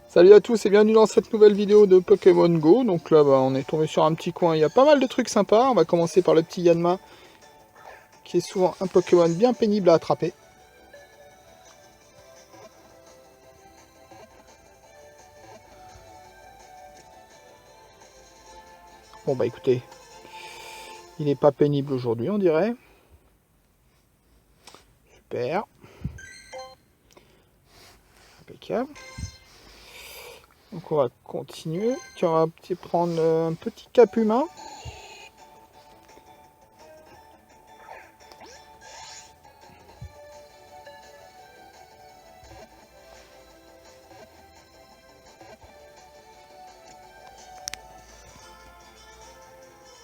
Salut à tous et bienvenue dans cette nouvelle vidéo de Pokémon Go. Donc là on est tombé sur un petit coin, il y a pas mal de trucs sympas. On va commencer par le petit Yanma, qui est souvent un Pokémon bien pénible à attraper. Bon bah écoutez, il n'est pas pénible aujourd'hui on dirait. Super. Impeccable. Donc on va continuer. Tu vas prendre un petit cap humain.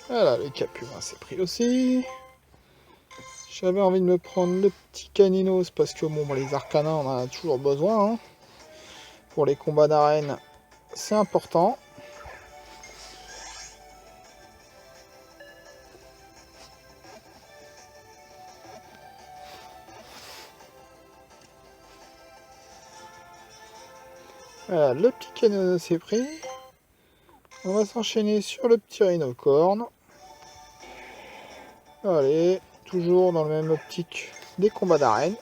Voilà, le cap humain c'est pris aussi. J'avais envie de me prendre le petit Caninos parce que bon, les Arcanas on en a toujours besoin. Hein. Pour les combats d'arène, c'est important. Voilà, le petit Caninos c'est pris. On va s'enchaîner sur le petit Rhinocorne. Allez, toujours dans la même optique des combats d'arène.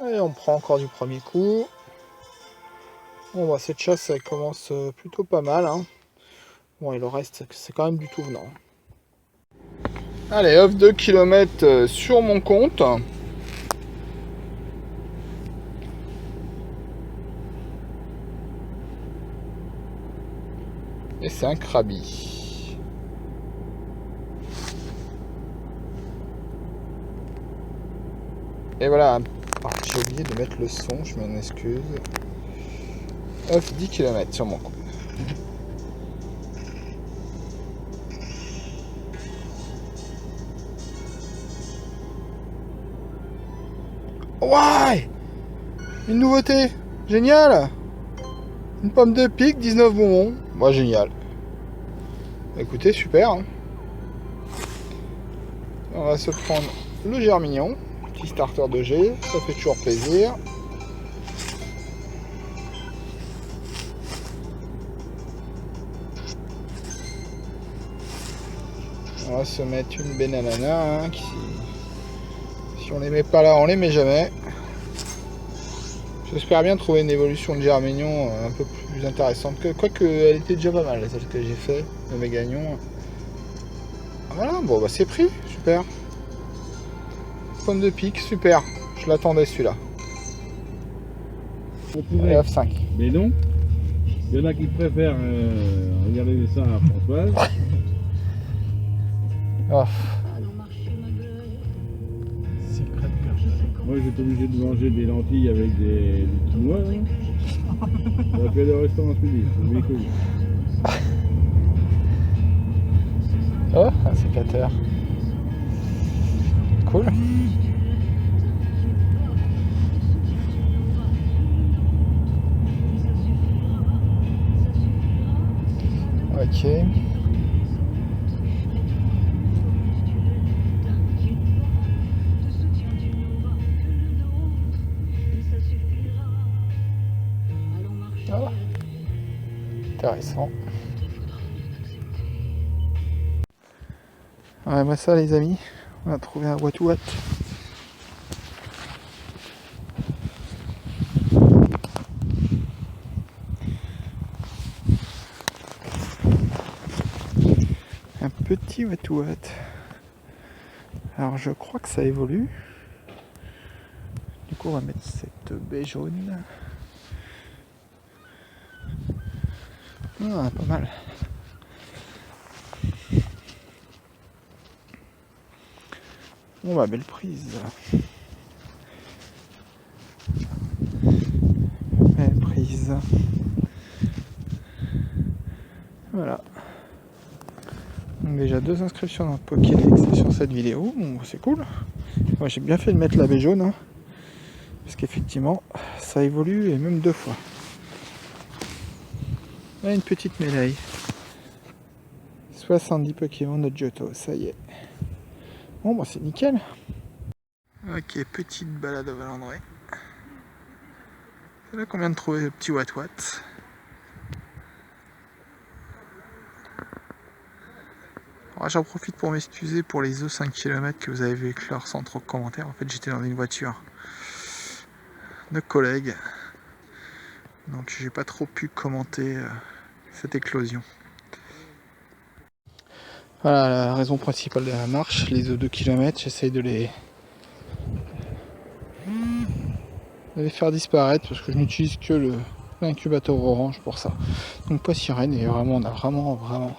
Allez, on prend encore du premier coup. Bon, bah, cette chasse, elle commence plutôt pas mal. Hein. Bon, et le reste, c'est quand même du tout venant. Allez, off 2 km sur mon compte. Et c'est un Krabi. Et voilà. Ah, j'ai oublié de mettre le son, je m'en excuse. Off 10 km sur mon compte. Ouais! Une nouveauté! Génial! Une pomme de pique, 19 bonbons. Moi, génial. Écoutez, super. Hein. On va se prendre le Germignon. Petit starter de G. Ça fait toujours plaisir. On va se mettre une Benanana. Hein, si on les met pas là, on les met jamais. J'espère bien trouver une évolution de Germignon un peu plus intéressante. Quoique, elle était déjà pas mal, celle que j'ai fait, le Mégagnon. Voilà, bon bah c'est pris, super. Pomme de pique, super. Je l'attendais celui-là. Allez, F5. Mais non, il y en a qui préfèrent regarder ça à Françoise. Oh. Moi j'étais obligé de manger des lentilles avec des quinoa. On va faire le restaurant ce midi, c'est mes couilles. Oh, un sécateur. Cool. Ok. Oh. Intéressant. Ouais, moi ça les amis, on a trouvé un What. Un petit What. Alors je crois que ça évolue. Du coup on va mettre cette baie jaune. Ah, pas mal. Bon bah belle prise. Belle prise. Voilà. Donc déjà 2 inscriptions dans le Pokédex sur cette vidéo, bon, c'est cool. Moi j'ai bien fait de mettre la baie jaune, hein, parce qu'effectivement ça évolue et même 2 fois. Là une petite médaille. 70 Pokémon de Johto, ça y est. Bon bah c'est nickel. Ok, petite balade au Valandré. C'est là qu'on vient de trouver le petit Wat-Wat. J'en profite pour m'excuser pour les 5 km que vous avez vu éclore sans trop de commentaires. En fait, j'étais dans une voiture de collègues, donc j'ai pas trop pu commenter cette éclosion. Voilà la raison principale de la marche, les 2 km, j'essaye de les faire disparaître parce que je n'utilise que l'incubateur orange pour ça. Donc pas sirène, et vraiment on a vraiment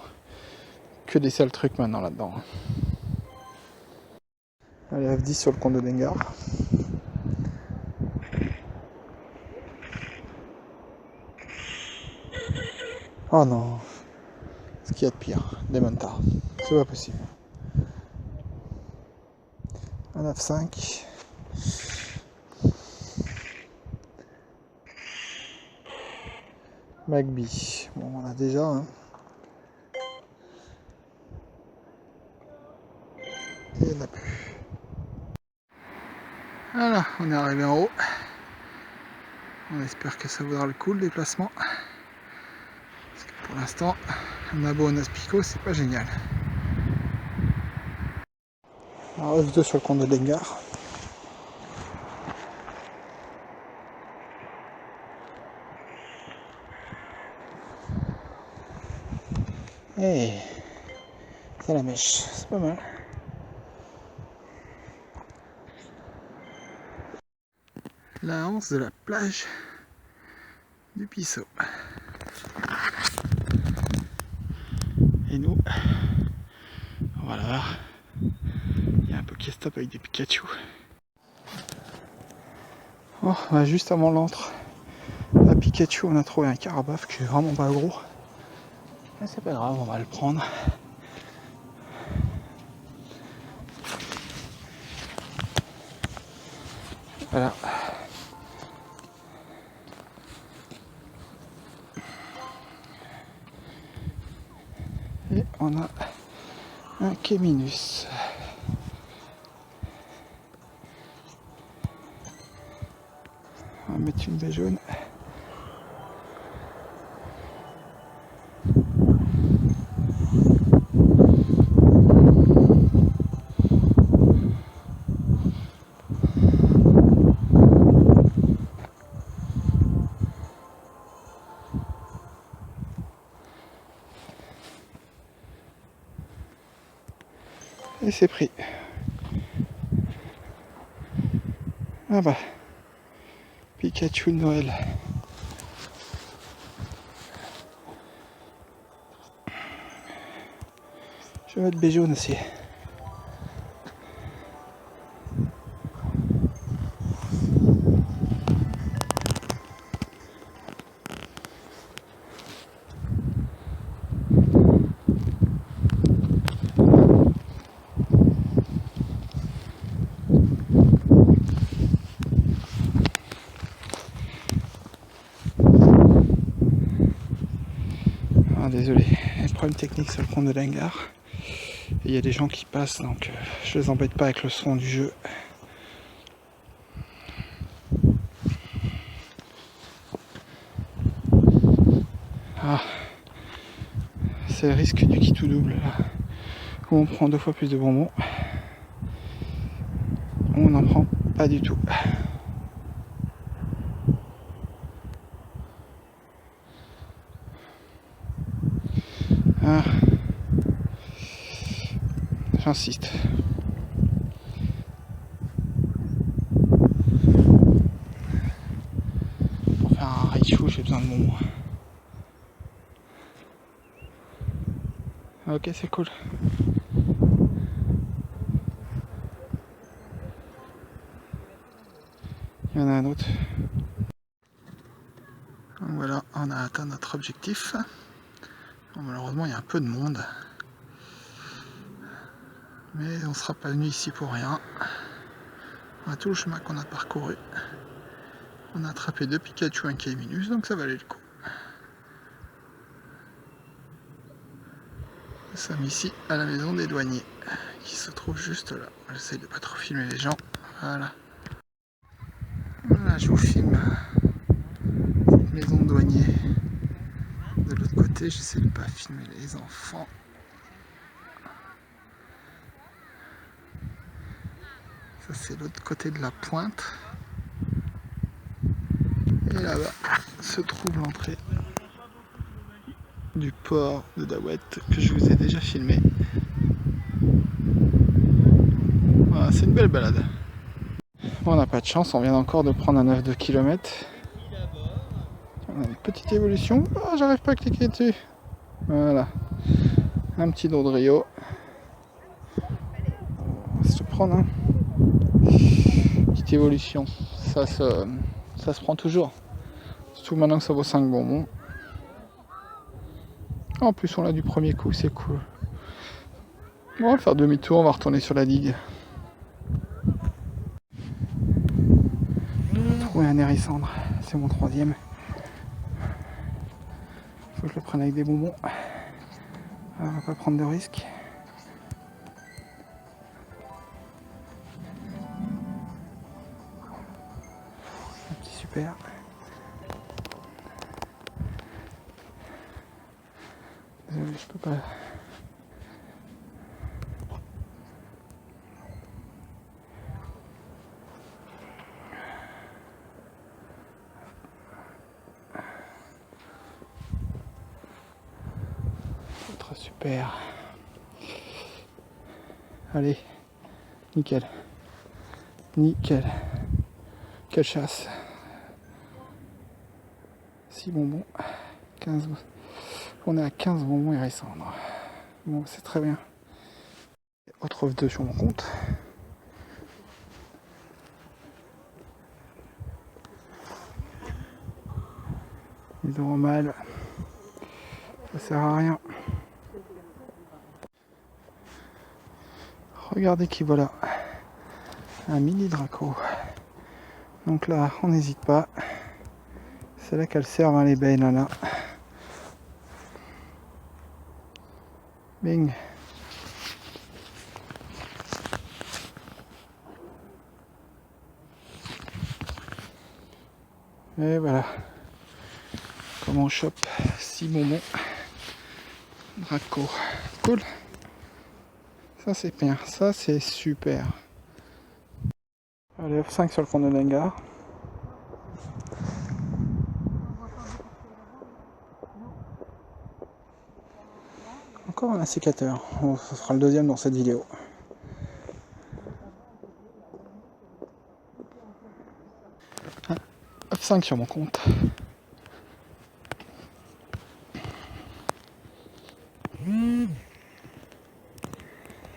que des sales trucs maintenant là-dedans. Allez, F10 sur le compte de Dengar. Oh non, ce qu'il y a de pire, des Montards, c'est pas possible. Un F5. Magby, bon on a déjà hein. Et il n'y en a plus. Voilà, on est arrivé en haut. On espère que ça vaudra le coup le déplacement. Parce que pour l'instant, Nabo Naspico, c'est pas génial. Alors F2 sur le compte de Dengar. Et c'est la mèche, c'est pas mal. La hanse de la plage du Pissot. Et nous, voilà, il y a un Pokéstop avec des Pikachu. Oh, bah juste avant l'entre à Pikachu, on a trouvé un Carabaf qui est vraiment pas gros. Mais c'est pas grave, on va le prendre. Voilà. Et on a un Kéminus. On va mettre une baie jaune. Et c'est pris. Ah bah, Pikachu de Noël. Je vais mettre baie jaune aussi. Ah, désolé, problème technique sur le compte de Dengar. Et il y a des gens qui passent, donc je les embête pas avec le son du jeu. Ah, c'est le risque du qui tout double là, où on prend 2 fois plus de bonbons. On n'en prend pas du tout. Ah, j'insiste. Pour faire un Raichu, j'ai besoin de bonbons. Ok, c'est cool. Il y en a un autre. Donc voilà, on a atteint notre objectif. Bon, malheureusement, il y a un peu de monde. Mais on ne sera pas venu ici pour rien. On a tout le chemin qu'on a parcouru. On a attrapé 2 Pikachu, un Kéminus, donc ça valait le coup. Nous sommes ici à la maison des douaniers, qui se trouve juste là. J'essaie de pas trop filmer les gens. Voilà. Là, je vous filme cette maison de douanier. De l'autre côté, j'essaie de pas filmer les enfants. Ça, c'est l'autre côté de la pointe. Et là-bas se trouve l'entrée du port de Daouette que je vous ai déjà filmé. Voilà, c'est une belle balade. Bon, on n'a pas de chance, on vient encore de prendre un 9 de km. On a une petite évolution. Oh, j'arrive pas à cliquer dessus. Voilà. Un petit dos de Rio. On va se prendre, hein. Petite évolution. Ça se prend toujours. Surtout maintenant que ça vaut 5 bonbons. En plus, on l'a du premier coup, c'est cool. Bon, on va faire demi-tour, on va retourner sur la digue. Trouver un hérissandre, c'est mon 3e. Faut que je le prenne avec des bonbons. On va pas prendre de risques. Un petit super. Désolé, je peux pas. Autre super. Allez, nickel. Nickel. Quelle chasse. 6 bonbons. 15. On est à 15 bonbons hérissandres. Bon, c'est très bien. Autre œuf 2 sur mon compte. Ils auront mal. Ça sert à rien. Regardez qui voilà. Un mini Draco. Donc là, on n'hésite pas. C'est là qu'elles servent, hein, les baies là. Bing. Et voilà. Comment on chope 6 bonbons. Draco. Cool. Ça c'est bien. Ça c'est super. Allez, F5 sur le fond de Dengar. Encore un sécateur. Ce sera le 2e dans cette vidéo. F5 sur mon compte.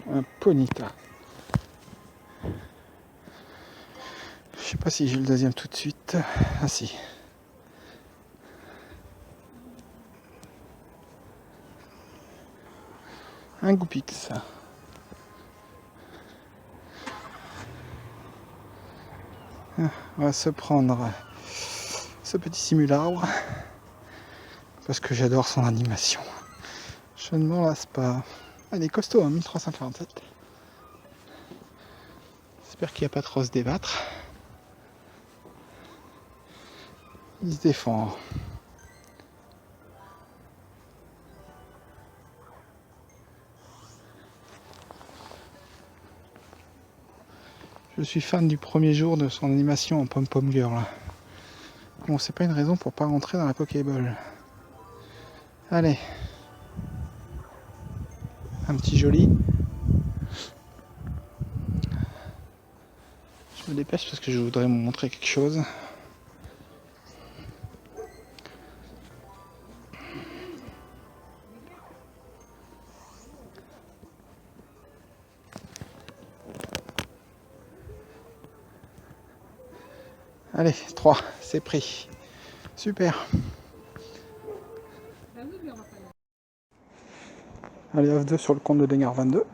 Un Ponita. Je sais pas si j'ai le 2e tout de suite. Ah si. Un Goupix. On va se prendre ce petit simulacre parce que j'adore son animation. Je ne m'en lasse pas. Elle est costaud, hein, 1347. J'espère qu'il n'y a pas trop à se débattre. Il se défend. Je suis fan du premier jour de son animation en pom-pom girl. Bon, c'est pas une raison pour pas rentrer dans la Pokéball. Allez. Un petit joli. Je me dépêche parce que je voudrais vous montrer quelque chose. Allez, 3, c'est pris. Super. Allez, off 2 sur le compte de Dengar 22.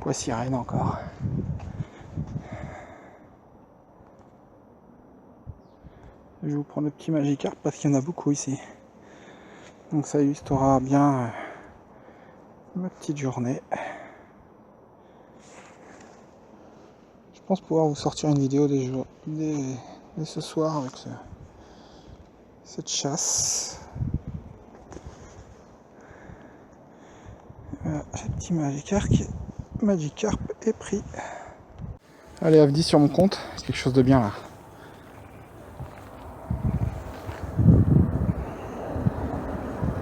Poids sirène encore. Je vais vous prendre le petit Magikarp parce qu'il y en a beaucoup ici. Donc ça illustrera bien ma petite journée. Je pense pouvoir vous sortir une vidéo dès ce soir avec cette chasse. Voilà, le petit Magikarp est pris. Allez, Avdi sur mon compte, c'est quelque chose de bien là.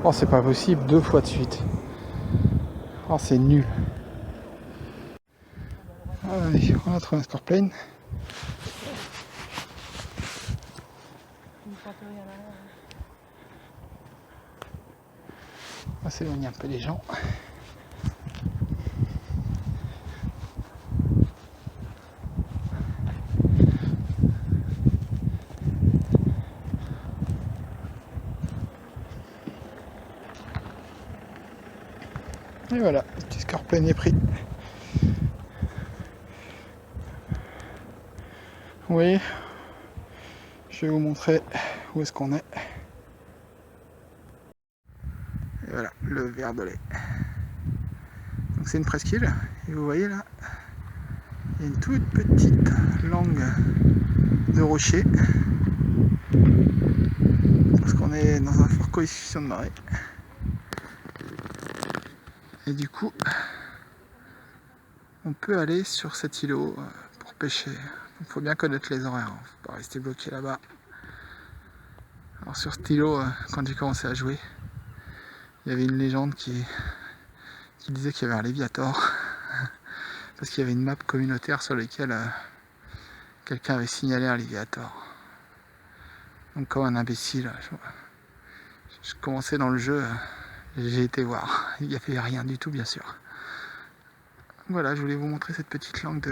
Oh, c'est pas possible, 2 fois de suite. Oh, c'est nul. Allez, on a trouvé un Scorpion. On va s'éloigner un peu des gens. Et voilà, le petit Scorpion est pris. Oui, je vais vous montrer où est-ce qu'on est. Et voilà, le ver de lait. Donc c'est une presqu'île, et vous voyez là, il y a une toute petite langue de rocher. Parce qu'on est dans un fort coefficient de marée. Et du coup, on peut aller sur cet îlot pour pêcher. Il faut bien connaître les horaires, il ne faut pas rester bloqué là-bas. Alors sur cet îlot, quand j'ai commencé à jouer, il y avait une légende qui disait qu'il y avait un Léviator. Parce qu'il y avait une map communautaire sur laquelle quelqu'un avait signalé un Léviator. Donc comme un imbécile, je commençais dans le jeu, j'ai été voir. Il n'y avait rien du tout bien sûr. Voilà, je voulais vous montrer cette petite langue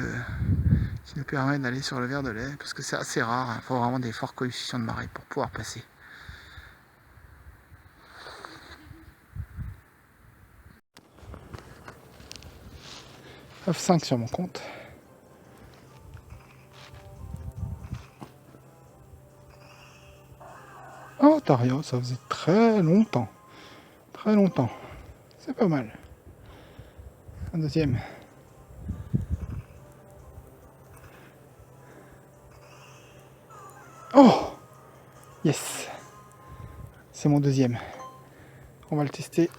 qui nous permet d'aller sur le ver de lait, parce que c'est assez rare, il faut vraiment des forts coefficients de marée pour pouvoir passer. F5 sur mon compte. Oh, Tario, ça faisait très longtemps. Très longtemps. C'est pas mal. Un deuxième. Oh! Yes! C'est mon deuxième. On va le tester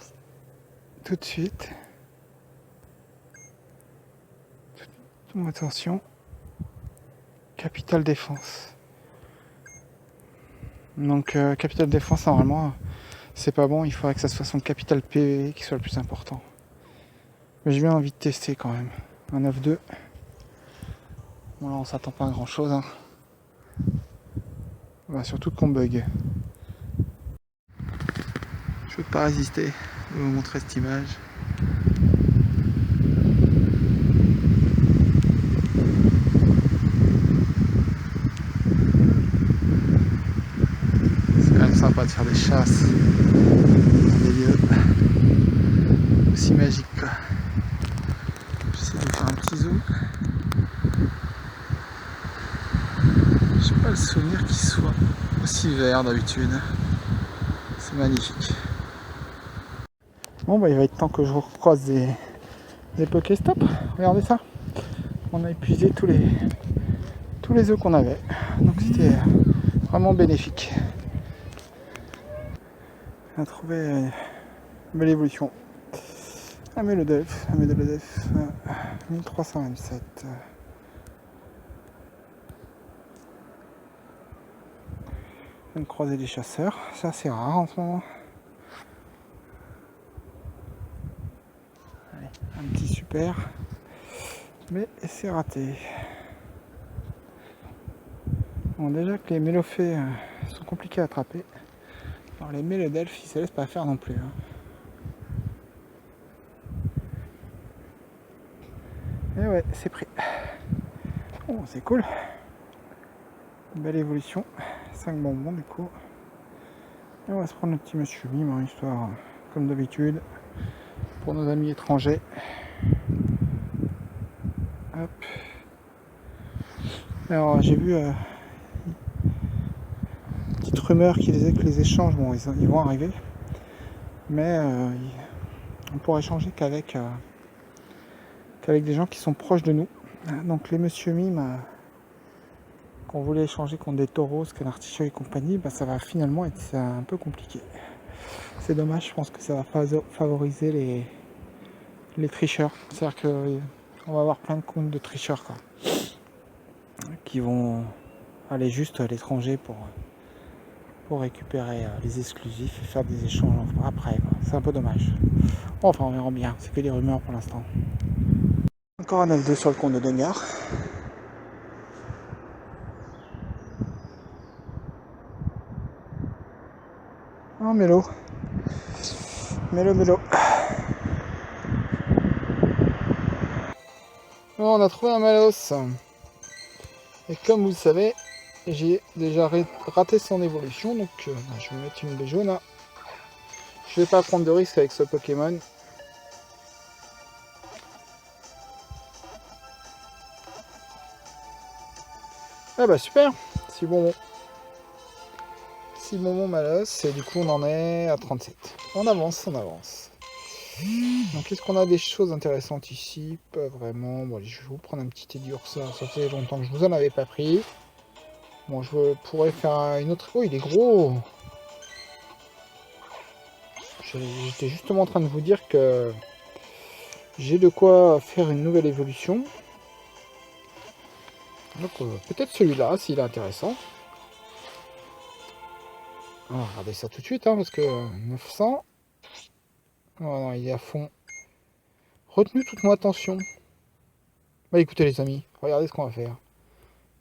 tout de suite. Attention. Capital Défense. Donc, Capital Défense, normalement, c'est pas bon. Il faudrait que ça soit son Capital PV qui soit le plus important. Mais j'ai bien envie de tester quand même. Un 9-2. Bon, là, on s'attend pas à grand chose. Hein. Bah, surtout qu'on bug. Je peux pas résister de vous montrer cette image. C'est quand même sympa de faire des chasses dans des lieux aussi magiques. J'essaie de faire un petit zoom. J'ai pas le souvenir qu'il soit aussi vert d'habitude. C'est magnifique. Bon bah il va être temps que je recroise des Pokéstop. Regardez ça. On a épuisé tous les œufs qu'on avait. Donc c'était vraiment bénéfique. On a trouvé une belle évolution. Un Mélodef 1327. Je viens de croiser des chasseurs. C'est assez rare en ce moment. Allez, un petit super. Mais c'est raté. Bon, déjà que les mélophées sont compliqués à attraper. Alors les mélodelphes, ils se laissent pas faire non plus. Hein. Et ouais, c'est pris. Bon, c'est cool. Belle évolution. 5 bonbons du coup. Et on va se prendre le petit monsieur mime, hein, histoire, comme d'habitude, pour nos amis étrangers. Hop. Alors j'ai vu une petite rumeur qui disait que les échanges, bon, ils vont arriver. Mais on pourrait échanger qu'avec des gens qui sont proches de nous. Donc les Monsieur Mime, qu'on voulait échanger contre des taureaux, Scanartichaut et compagnie, bah, ça va finalement être un peu compliqué. C'est dommage, je pense que ça va favoriser les tricheurs. C'est-à-dire qu'on va avoir plein de comptes de tricheurs quoi, qui vont aller juste à l'étranger pour récupérer les exclusifs et faire des échanges après. C'est un peu dommage. Enfin, on verra bien. C'est que des rumeurs pour l'instant. Encore un 9-2 sur le compte de Dengar. Oh, Mélo. Mélo. Bon, on a trouvé un Malos. Et comme vous le savez, j'ai déjà raté son évolution. Donc, je vais mettre une baie jaune. Je vais pas prendre de risque avec ce Pokémon. Ah bah super. Si bon Malos. Et du coup, on en est à 37. On avance. Donc, est-ce qu'on a des choses intéressantes ici? Pas vraiment. Bon, allez, je vais vous prendre un petit Teddiursa. Ça fait longtemps que je vous en avais pas pris. Bon, je pourrais faire une autre... Oh, il est gros! J'étais justement en train de vous dire que j'ai de quoi faire une nouvelle évolution. Donc, peut-être celui-là, s'il est intéressant. On va regarder ça tout de suite, hein, parce que 900... Oh non, il est à fond. Retenu toute mon attention. Bah écoutez les amis, regardez ce qu'on va faire.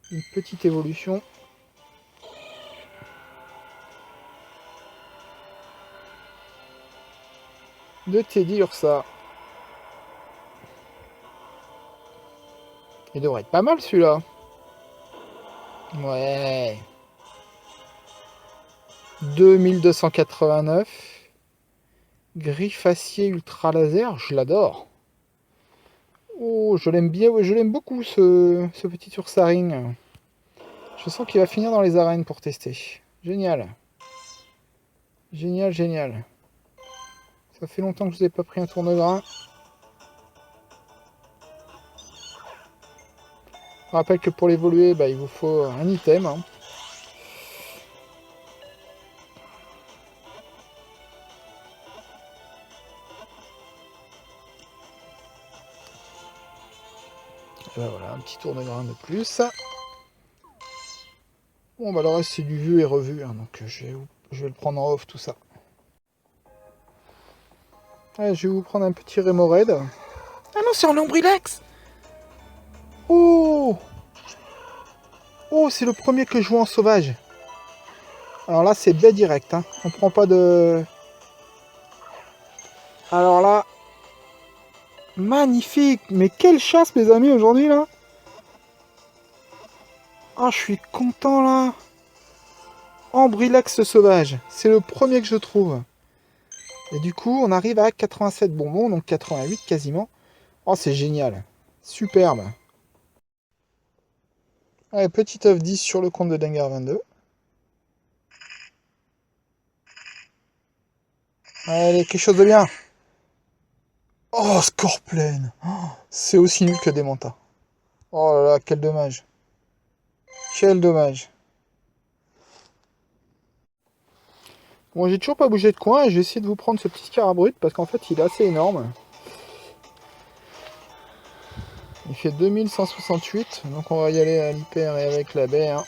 Une petite évolution. De Teddiursa. Il devrait être pas mal celui-là. Ouais. 2289. Griffe acier ultra laser, je l'adore. Oh, je l'aime bien, je l'aime beaucoup ce petit Ursaring. Je sens qu'il va finir dans les arènes pour tester. Génial. Génial. Ça fait longtemps que je vous ai pas pris un tourne-grain. Je rappelle que pour l'évoluer, bah, il vous faut un item. Hein. Et bah, voilà, un petit tourne-grain de plus. Bon, bah le reste c'est du vu et revu, hein, donc je vais le prendre en off tout ça. Allez, je vais vous prendre un petit Remoraid. Ah non, c'est en Ombrilex. Oh, c'est le premier que je vois en sauvage. Alors là, c'est baie direct. Hein. On prend pas de... Alors là... Magnifique. Mais quelle chasse, mes amis, aujourd'hui, là. Ah, je suis content, là. Ambrilex sauvage. C'est le premier que je trouve. Et du coup, on arrive à 87 bonbons, donc 88 quasiment. Oh, c'est génial. Superbe. Allez, petit œuf 10 sur le compte de Dengar 22. Allez, quelque chose de bien. Oh, Scorplaine. Oh, c'est aussi nul que Demanta. Oh là là, quel dommage. Quel dommage. Bon, j'ai toujours pas bougé de coin et je vais essayer de vous prendre ce petit Scarabrut parce qu'en fait, il est assez énorme. Il fait 2168, donc on va y aller à l'hyper et avec la baie. Hein.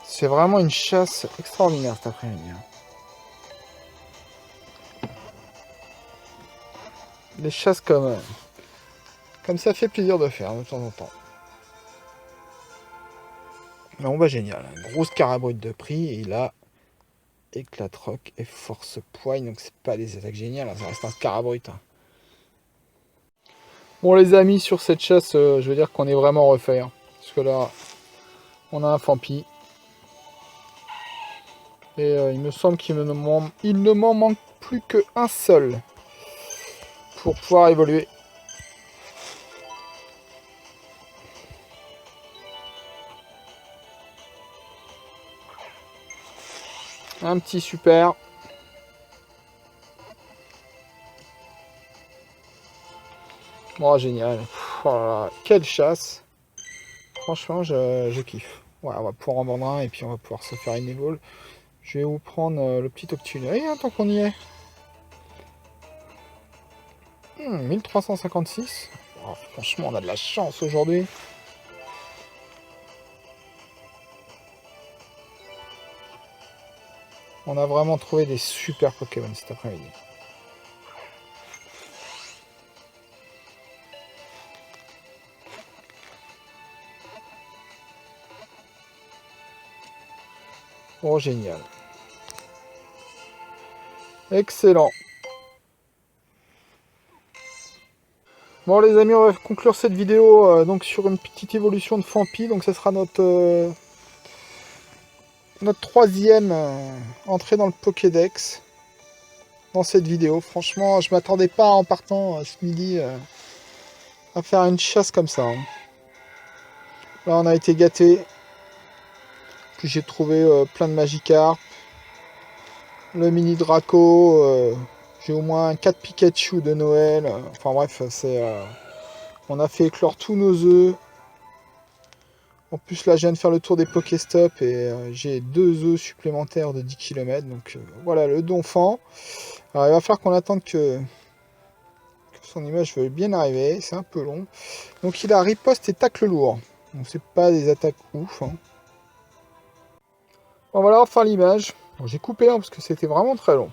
C'est vraiment une chasse extraordinaire cet après-midi. Hein. Les chasses comme ça fait plaisir de faire de temps en temps. Bon bah génial, un gros Scarabrut de prix et il a éclat rock et force poigne, donc c'est pas des attaques géniales, hein, ça reste un Scarabrut. Hein. Bon les amis, sur cette chasse, je veux dire qu'on est vraiment refait. Hein, parce que là, on a un Fampi. Et il me semble qu'il ne m'en manque plus qu'un seul pour pouvoir évoluer. Un petit super. Oh, génial. Oh là là, quelle chasse. Franchement, je kiffe. Ouais, on va pouvoir en vendre un et puis on va pouvoir se faire une épaule. Je vais vous prendre le petit octunerie, hein, tant qu'on y est. 1356. Oh, franchement, on a de la chance aujourd'hui. On a vraiment trouvé des super Pokémon cet après-midi. Oh, génial. Excellent. Bon les amis, on va conclure cette vidéo donc sur une petite évolution de Fampi. Donc ça sera notre troisième entrée dans le Pokédex dans cette vidéo. Franchement, je m'attendais pas en partant ce midi à faire une chasse comme ça. Hein. Là on a été gâtés. Puis j'ai trouvé plein de Magikarp. Le mini Draco. J'ai au moins 4 Pikachu de Noël. Enfin bref, on a fait éclore tous nos œufs. En plus, là, je viens de faire le tour des Pokéstop et j'ai 2 œufs supplémentaires de 10 km. Donc voilà, le Donphan. Alors, il va falloir qu'on attende que son image veuille bien arriver. C'est un peu long. Donc il a riposte et tacle lourd. Donc c'est pas des attaques ouf. Hein. Bon, voilà, enfin l'image. Bon, j'ai coupé parce que c'était vraiment très long.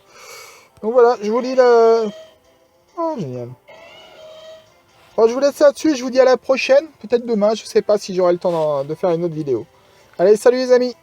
Donc voilà, je vous lis la... Oh, génial. Bon, je vous laisse là-dessus et je vous dis à la prochaine. Peut-être demain, je sais pas si j'aurai le temps de faire une autre vidéo. Allez, salut les amis!